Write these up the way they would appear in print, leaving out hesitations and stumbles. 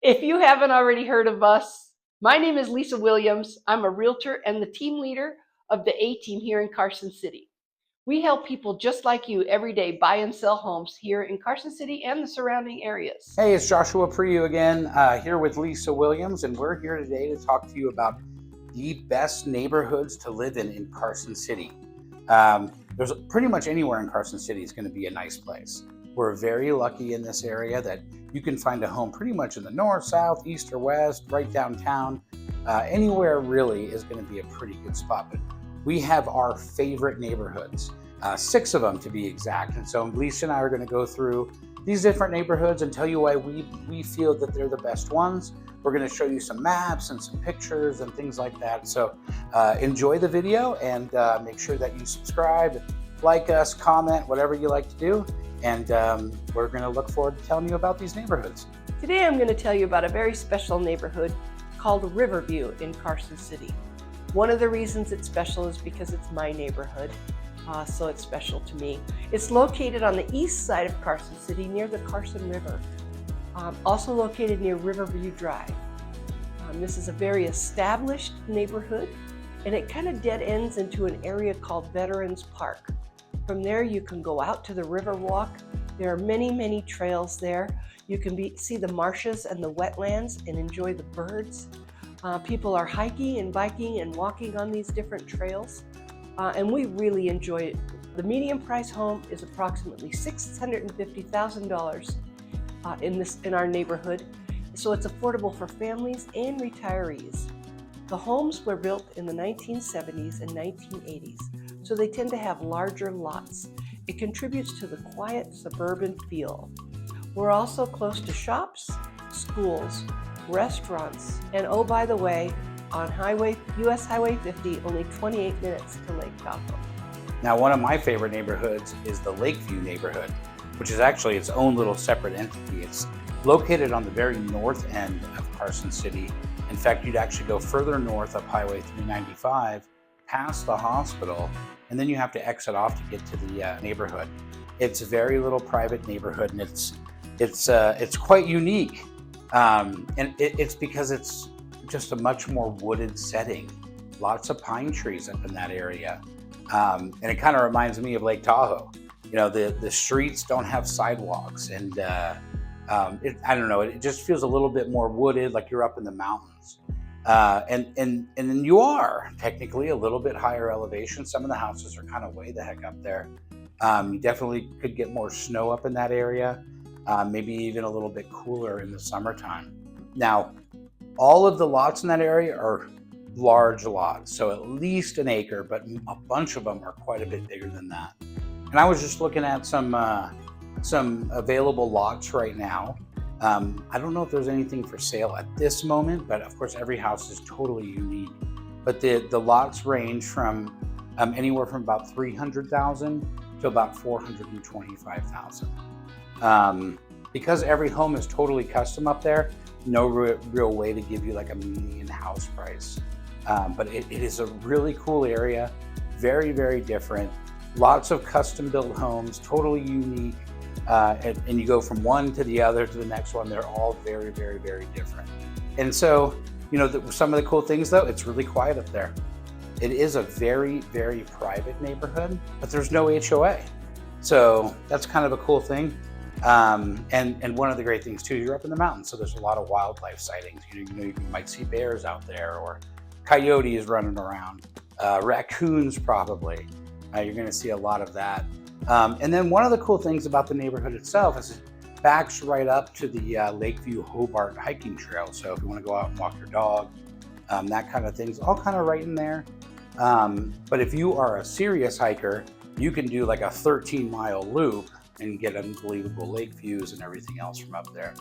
If you haven't already heard of us, my name is Lisa Williams. I'm a realtor and the team leader of the A-Team here in Carson City. We help people just like you every day buy and sell homes here in Carson City and the surrounding areas. Hey, it's Joshua Priou again, here with Lisa Williams, and we're here today to talk to you about the best neighborhoods to live in Carson City. There's pretty much anywhere in Carson City is going to be a nice place. We're very lucky in this area that you can find a home pretty much in the north, south, east, or west, right downtown. Anywhere really is going to be a pretty good spot. But we have our favorite neighborhoods, 6 of them to be exact. And so Lisa and I are going to go through these different neighborhoods and tell you why we feel that they're the best ones. We're going to show you some maps and some pictures and things like that. So enjoy the video and make sure that you subscribe, like us, comment, whatever you like to do. And we're going to look forward to telling you about these neighborhoods. Today I'm going to tell you about a very special neighborhood called Riverview in Carson City. One of the reasons it's special is because it's my neighborhood. So it's special to me. It's located on the east side of Carson City near the Carson River, also located near Riverview Drive. This is a very established neighborhood, and it kind of dead ends into an area called Veterans Park. From there you can go out to the river walk. There are many trails there. You can see the marshes and the wetlands and enjoy the birds. People are hiking and biking and walking on these different trails. And we really enjoy it. The median price home is approximately $650,000 in our neighborhood, so it's affordable for families and retirees. The homes were built in the 1970s and 1980s, so they tend to have larger lots. It contributes to the quiet suburban feel. We're also close to shops, schools, restaurants, and oh, by the way, on US Highway 50, only 28 minutes to Lake Tahoe. Now, one of my favorite neighborhoods is the Lakeview neighborhood, which is actually its own little separate entity. It's located on the very north end of Carson City. In fact, you'd actually go further north up Highway 395, past the hospital, and then you have to exit off to get to the neighborhood. It's a very little private neighborhood, and it's quite unique, and it's because it's just a much more wooded setting. Lots of pine trees up in that area. And it kind of reminds me of Lake Tahoe. You know, the streets don't have sidewalks, and I don't know, it just feels a little bit more wooded, like you're up in the mountains. And then you are technically a little bit higher elevation. Some of the houses are kind of way the heck up there. You definitely could get more snow up in that area, maybe even a little bit cooler in the summertime. Now, all of the lots in that area are large lots, so at least an acre, but a bunch of them are quite a bit bigger than that. And I was just looking at some available lots right now. I don't know if there's anything for sale at this moment, but of course every house is totally unique. But the lots range from anywhere from about $300,000 to about $425,000. Because every home is totally custom up there, no real way to give you like a median house price. But it is a really cool area, very different. Lots of custom built homes, totally unique. And you go from one to the other to the next one. They're all very different. And so, you know, some of the cool things though, it's really quiet up there. It is a very private neighborhood, but there's no HOA. So that's kind of a cool thing. And one of the great things too, you're up in the mountains, so there's a lot of wildlife sightings. You might see bears out there, or coyotes running around, raccoons probably. You're going to see a lot of that. And then one of the cool things about the neighborhood itself is it backs right up to the Lakeview Hobart hiking trail. So if you want to go out and walk your dog, that kind of thing's all kind of right in there. But if you are a serious hiker, you can do like a 13-mile loop and get unbelievable lake views and everything else from up there.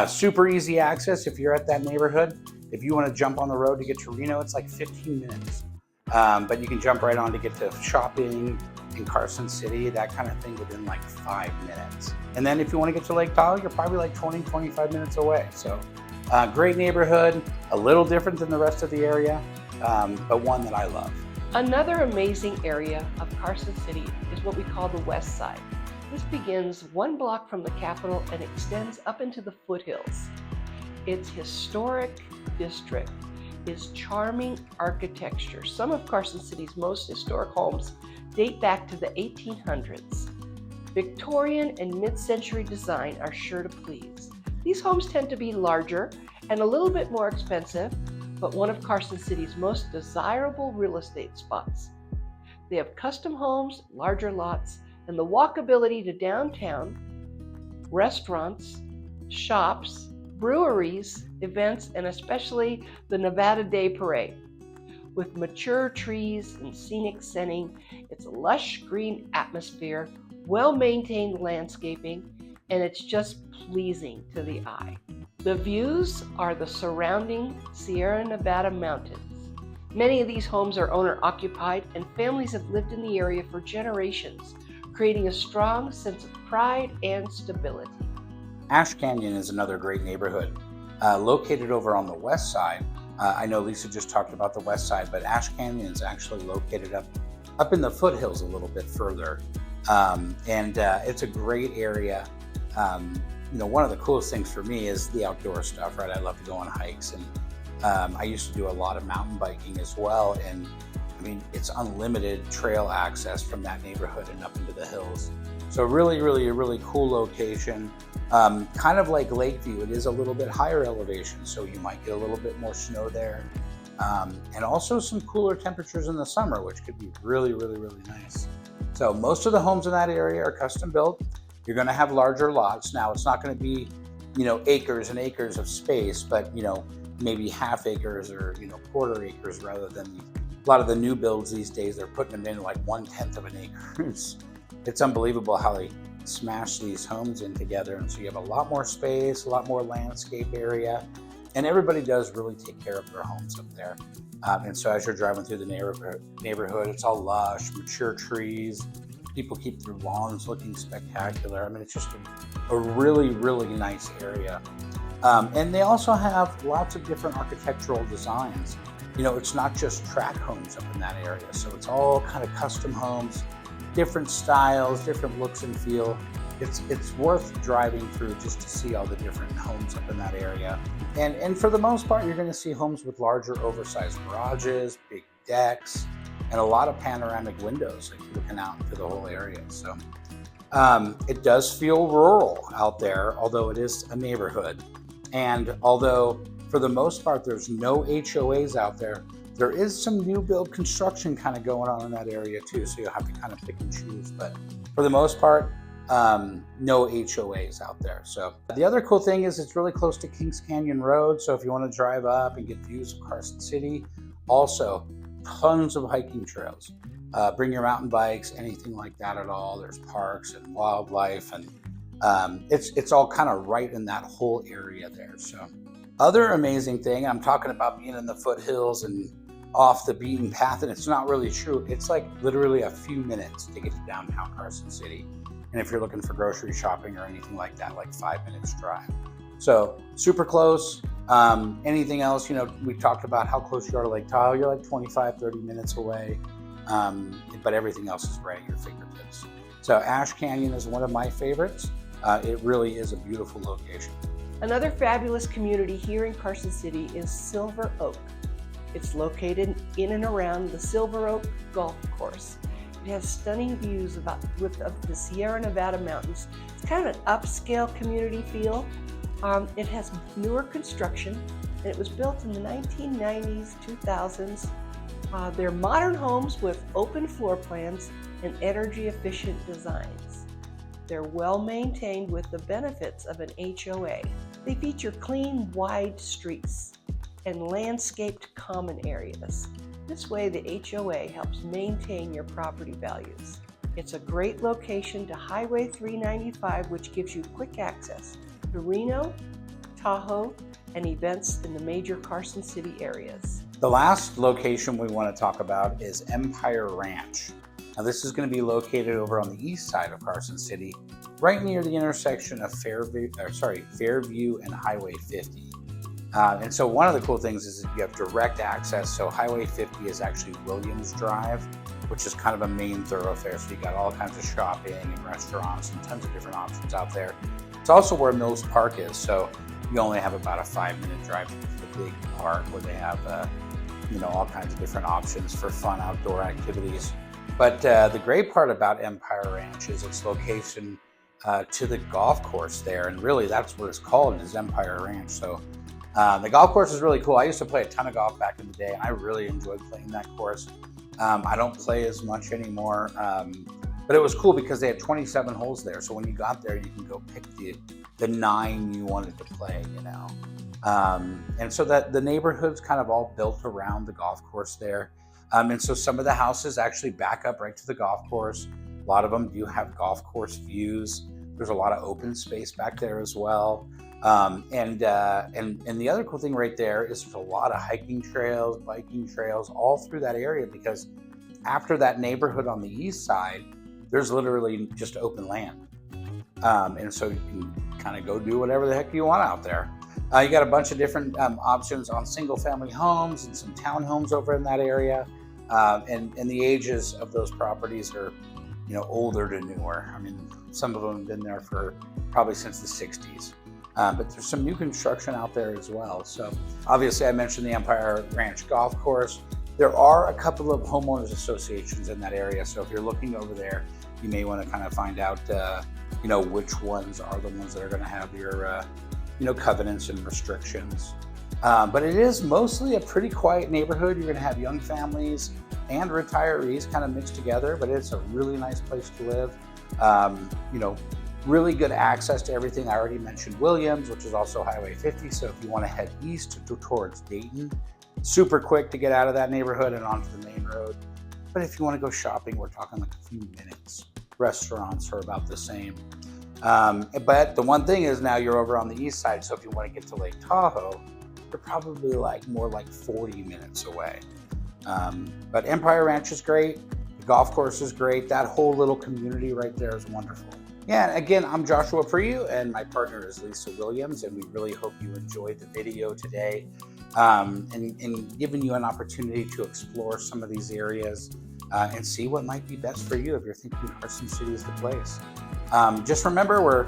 Super easy access if you're at that neighborhood. If you want to jump on the road to get to Reno, it's like 15 minutes. But you can jump right on to get to shopping in Carson City, that kind of thing, within like 5 minutes. And then if you want to get to Lake Tahoe, you're probably like 20-25 minutes away. So great neighborhood, a little different than the rest of the area, but one that I love. Another amazing area of Carson City is what we call the West Side. This begins 1 block from the Capitol and extends up into the foothills. Its historic district is charming architecture. Some of Carson City's most historic homes date back to the 1800s. Victorian and mid-century design are sure to please. These homes tend to be larger and a little bit more expensive, but one of Carson City's most desirable real estate spots. They have custom homes, larger lots, and the walkability to downtown, restaurants, shops, breweries, events, and especially the Nevada Day Parade. With mature trees and scenic setting, it's a lush green atmosphere, well-maintained landscaping, and it's just pleasing to the eye. The views are the surrounding Sierra Nevada mountains. Many of these homes are owner-occupied, and families have lived in the area for generations, creating a strong sense of pride and stability. Ash Canyon is another great neighborhood. Located over on the west side. I know Lisa just talked about the west side, but Ash Canyon is actually located up in the foothills a little bit further. It's a great area. One of the coolest things for me is the outdoor stuff, right? I love to go on hikes, and I used to do a lot of mountain biking as well. And I mean, it's unlimited trail access from that neighborhood and up into the hills. So really, really, a really cool location. Kind of like Lakeview, it is a little bit higher elevation, so you might get a little bit more snow there. And also some cooler temperatures in the summer, which could be really, really, really nice. So most of the homes in that area are custom built. You're going to have larger lots. Now, it's not going to be, acres and acres of space, but, maybe half acres or, quarter acres rather than a lot of the new builds these days. They're putting them in like 1/10 of an acre. It's unbelievable how they smash these homes in together. And so you have a lot more space, a lot more landscape area, and everybody does really take care of their homes up there. And so as you're driving through the neighborhood, it's all lush, mature trees. People keep their lawns looking spectacular. I mean, it's just a really, really nice area. And they also have lots of different architectural designs. It's not just tract homes up in that area. So it's all kind of custom homes, different styles, different looks and feel. It's worth driving through just to see all the different homes up in that area. And for the most part, you're going to see homes with larger, oversized garages, big decks, and a lot of panoramic windows, like looking out into the whole area. So it does feel rural out there, although it is a neighborhood. And although for the most part there's no HOAs out there, there is some new build construction kind of going on in that area too. So you'll have to kind of pick and choose. But for the most part, no HOAs out there. So the other cool thing is it's really close to Kings Canyon Road. So if you want to drive up and get views of Carson City, also tons of hiking trails. Bring your mountain bikes, anything like that at all. There's parks and wildlife, and it's all kind of right in that whole area there. So other amazing thing, I'm talking about being in the foothills and off the beaten path, and it's not really true. It's like literally a few minutes to get to downtown Carson City. And if you're looking for grocery shopping or anything like that, like 5 minutes drive. So super close. Anything else, we talked about how close you are to Lake Tahoe. You're like 25, 30 minutes away. But everything else is right at your fingertips. So Ash Canyon is one of my favorites. It really is a beautiful location. Another fabulous community here in Carson City is Silver Oak. It's located in and around the Silver Oak Golf Course. It has stunning views of the Sierra Nevada mountains. It's kind of an upscale community feel. It has newer construction, and it was built in the 1990s, 2000s. They're modern homes with open floor plans and energy-efficient designs. They're well maintained with the benefits of an HOA. They feature clean, wide streets and landscaped common areas. This way, the HOA helps maintain your property values. It's a great location to Highway 395, which gives you quick access to Reno, Tahoe, and events in the major Carson City areas. The last location we want to talk about is Empire Ranch. Now this is going to be located over on the east side of Carson City, right near the intersection of Fairview and Highway 50. And so one of the cool things is that you have direct access. So Highway 50 is actually Williams Drive, which is kind of a main thoroughfare. So you got all kinds of shopping and restaurants and tons of different options out there. It's also where Mills Park is. So you only have about a 5-minute drive to the big park where they have, all kinds of different options for fun outdoor activities. But the great part about Empire Ranch is its location to the golf course there, and really that's what it's called, is Empire Ranch. So the golf course is really cool. I used to play a ton of golf back in the day, and I really enjoyed playing that course. I don't play as much anymore, but it was cool because they had 27 holes there. So when you got there, you can go pick the 9 you wanted to play, and so that the neighborhood's kind of all built around the golf course there. And so some of the houses actually back up right to the golf course. A lot of them do have golf course views. There's a lot of open space back there as well. And the other cool thing right there is there's a lot of hiking trails, biking trails all through that area, because after that neighborhood on the east side, there's literally just open land. And so you can kind of go do whatever the heck you want out there. You got a bunch of different options on single family homes and some townhomes over in that area. And the ages of those properties are, older to newer. I mean, some of them have been there for probably since the 60s. But there's some new construction out there as well. So obviously I mentioned the Empire Ranch Golf Course. There are a couple of homeowners associations in that area. So if you're looking over there, you may want to kind of find out, which ones are the ones that are going to have your, covenants and restrictions. But it is mostly a pretty quiet neighborhood. You're going to have young families and retirees kind of mixed together, but it's a really nice place to live. Really good access to everything. I already mentioned Williams, which is also Highway 50. So if you want to head east towards Dayton, super quick to get out of that neighborhood and onto the main road. But if you want to go shopping, we're talking like a few minutes. Restaurants are about the same. But the one thing is, now you're over on the east side. So if you want to get to Lake Tahoe, you're probably more like 40 minutes away. But Empire Ranch is great. The golf course is great. That whole little community right there is wonderful. Yeah, and again, I'm Joshua Priou, and my partner is Lisa Williams, and we really hope you enjoyed the video today, and giving you an opportunity to explore some of these areas and see what might be best for you if you're thinking Carson City is the place. Just remember, we're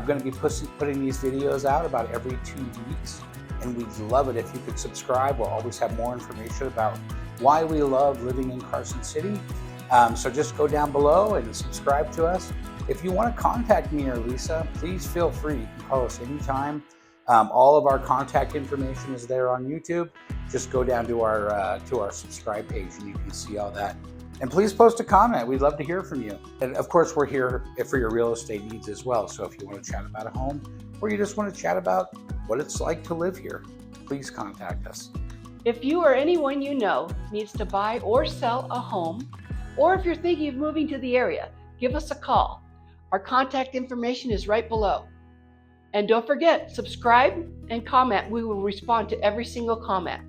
going to be putting these videos out about every 2 weeks, and we'd love it if you could subscribe. We'll always have more information about why we love living in Carson City. So just go down below and subscribe to us. If you want to contact me or Lisa, please feel free. You can call us anytime. All of our contact information is there on YouTube. Just go down to our subscribe page and you can see all that. And please post a comment. We'd love to hear from you. And of course, we're here for your real estate needs as well. So if you want to chat about a home, or you just want to chat about what it's like to live here, please contact us. If you or anyone you know needs to buy or sell a home, or if you're thinking of moving to the area, give us a call. Our contact information is right below. And don't forget, subscribe and comment. We will respond to every single comment.